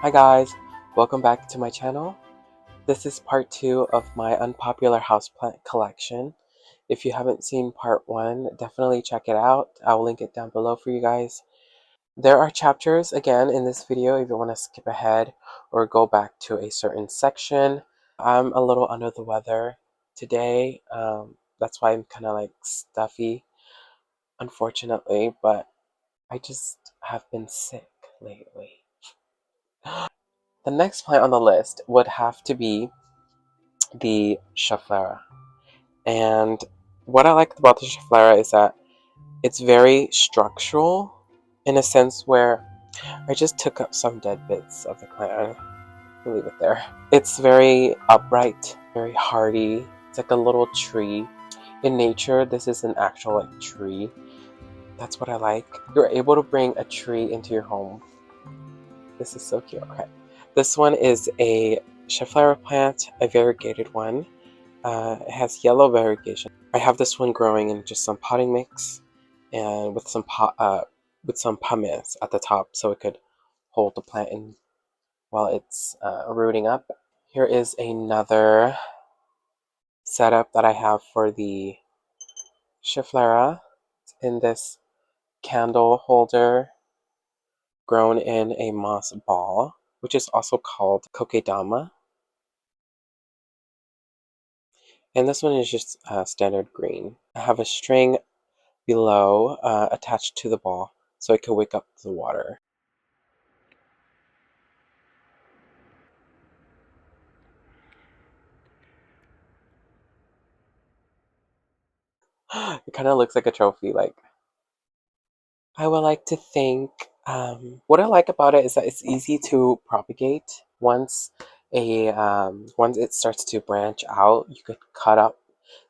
Hi guys, welcome back to my channel. This is part 2 of my Unpopular Houseplant Collection. If you haven't seen part 1, definitely check it out. I'll link it down below for you guys. There are chapters again in this video if you want to skip ahead or go back to a certain section. I'm a little under the weather today. That's why I'm kind of like stuffy, unfortunately, but I just have been sick lately. The next plant on the list would have to be the Schefflera. And what I like about the Schefflera is that it's very structural in a sense where I just took up some dead bits of the plant. I'll leave it there. It's very upright, very hardy. It's like a little tree. In nature, this is an actual like tree. That's what I like. You're able to bring a tree into your home. This is so cute. Okay. This one is a Schefflera plant, a variegated one. It has yellow variegation. I have this one growing in just some potting mix and with some pumice at the top so it could hold the plant in while it's rooting up. Here is another setup that I have for the Schefflera in this candle holder grown in a moss ball, which is also called kokedama. And this one is just standard green. I have a string below attached to the ball so it could wake up the water. It kind of looks like a trophy. Like, I would like to think what I like about it is that it's easy to propagate. Once it starts to branch out, you could cut up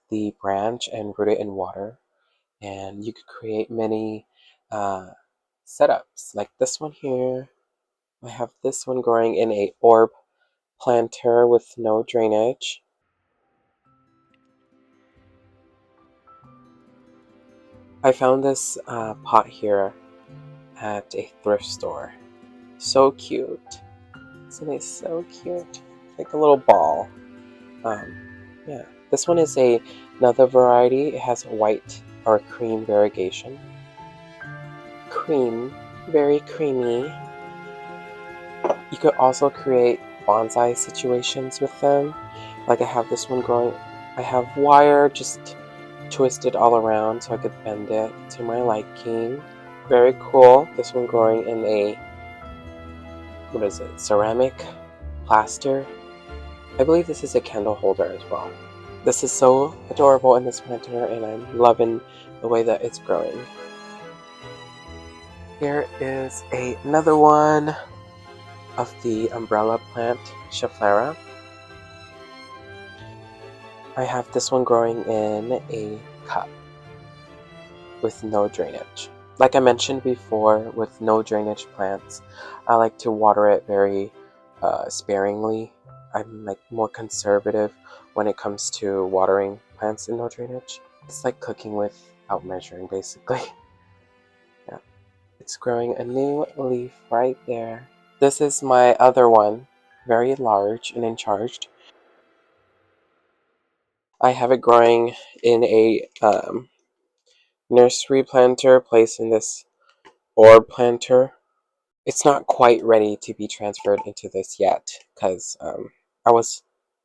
the branch and root it in water, and you could create many setups like this one here. I have this one growing in a orb planter with no drainage. I found this pot here at a thrift store. So cute. Isn't it so cute? Like a little ball. Yeah. This one is another variety. It has white or cream variegation. Cream. Very creamy. You could also create bonsai situations with them. Like I have this one growing. I have wire just twisted all around so I could bend it to my liking. Very cool. This one growing in a, what is it, ceramic plaster. I believe this is a candle holder as well. This is so adorable in this planter and I'm loving the way that it's growing. Here is another one of the umbrella plant, Schefflera. I have this one growing in a cup with no drainage. Like I mentioned before, with no drainage plants, I like to water it very sparingly. I'm like more conservative when it comes to watering plants in no drainage. It's like cooking without measuring, basically. Yeah, it's growing a new leaf right there. This is my other one, very large and in charged. I have it growing in a nursery planter placed in this orb planter. It's not quite ready to be transferred into this yet because I was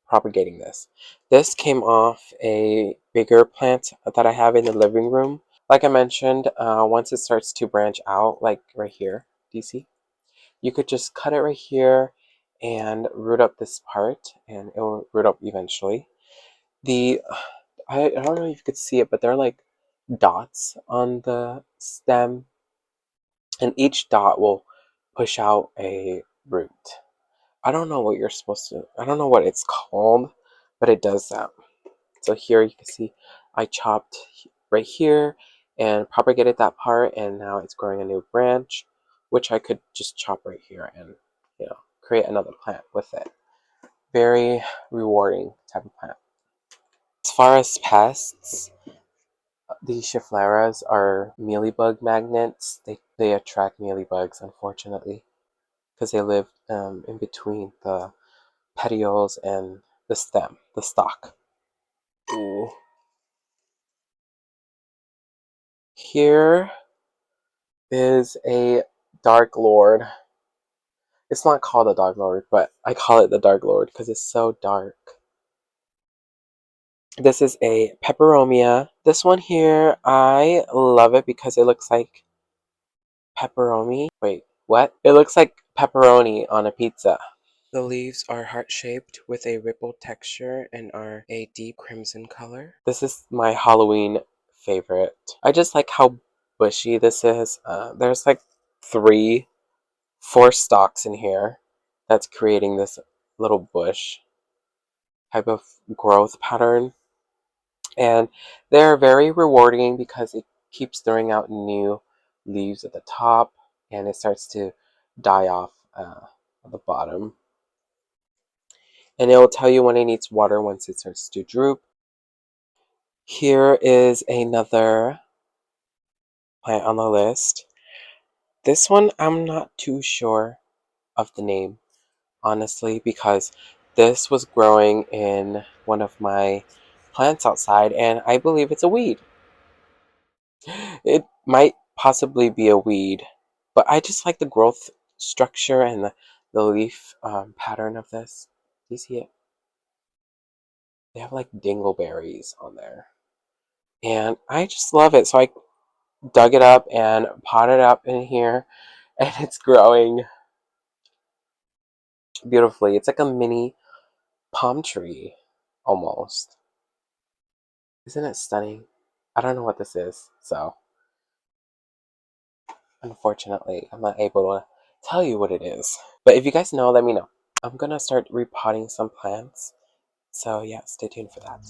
propagating this. This came off a bigger plant that I have in the living room. Like I mentioned, once it starts to branch out, like right here, do you see? You could just cut it right here and root up this part and it will root up eventually. I don't know if you could see it, but they're like dots on the stem, and each dot will push out a root. I don't know what you're supposed to, I don't know what it's called, but it does that. So here you can see I chopped right here and propagated that part, and now it's growing a new branch, which I could just chop right here and, you know, create another plant with it. Very rewarding type of plant. As far as pests, these Scheffleras are mealybug magnets. They attract mealybugs, unfortunately, because they live in between the petioles and the stem, the stalk. Ooh. Here is a Dark Lord. It's not called a Dark Lord, but I call it the Dark Lord because it's so dark. This is a peperomia. This one here, I love it because it looks like pepperoni. Wait, what? It looks like pepperoni on a pizza. The leaves are heart-shaped with a rippled texture and are a deep crimson color. This is my Halloween favorite. I just like how bushy this is. There's like 4 stalks in here that's creating this little bush type of growth pattern. And they're very rewarding because it keeps throwing out new leaves at the top and it starts to die off at the bottom. And it will tell you when it needs water once it starts to droop. Here is another plant on the list. This one I'm not too sure of the name, honestly, because this was growing in one of my plants outside and I believe it's a weed. It might possibly be a weed, but I just like the growth structure and the leaf pattern of this. Do you see it? They have like dingleberries on there. And I just love it. So I dug it up and potted it up in here, and it's growing beautifully. It's like a mini palm tree almost. Isn't it stunning? I don't know what this is, so unfortunately, I'm not able to tell you what it is. But if you guys know, let me know. I'm gonna start repotting some plants, so yeah, stay tuned for that.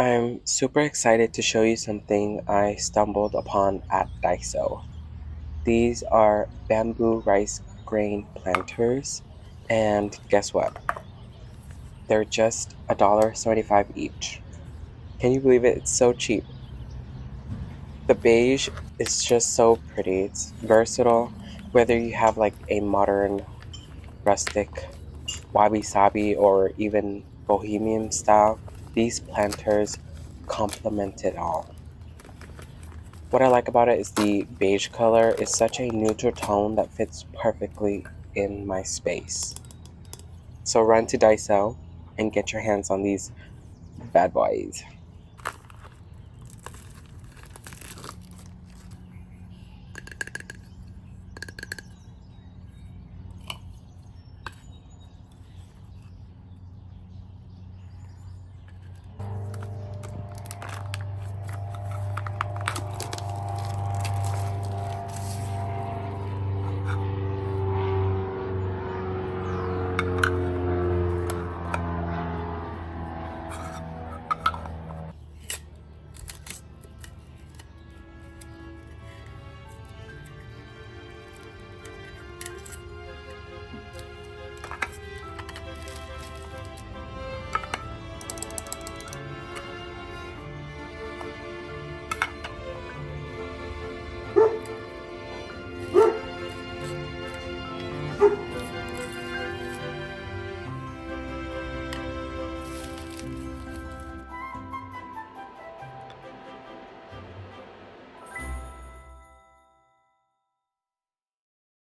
I'm super excited to show you something I stumbled upon at Daiso. These are bamboo rice grain planters, and guess what? They're just $1.75 each. Can you believe it? It's so cheap. The beige is just so pretty. It's versatile, whether you have like a modern, rustic, wabi-sabi, or even bohemian style, these planters complement it all. What I like about it is the beige color is such a neutral tone that fits perfectly in my space. So run to Daiso and get your hands on these bad boys.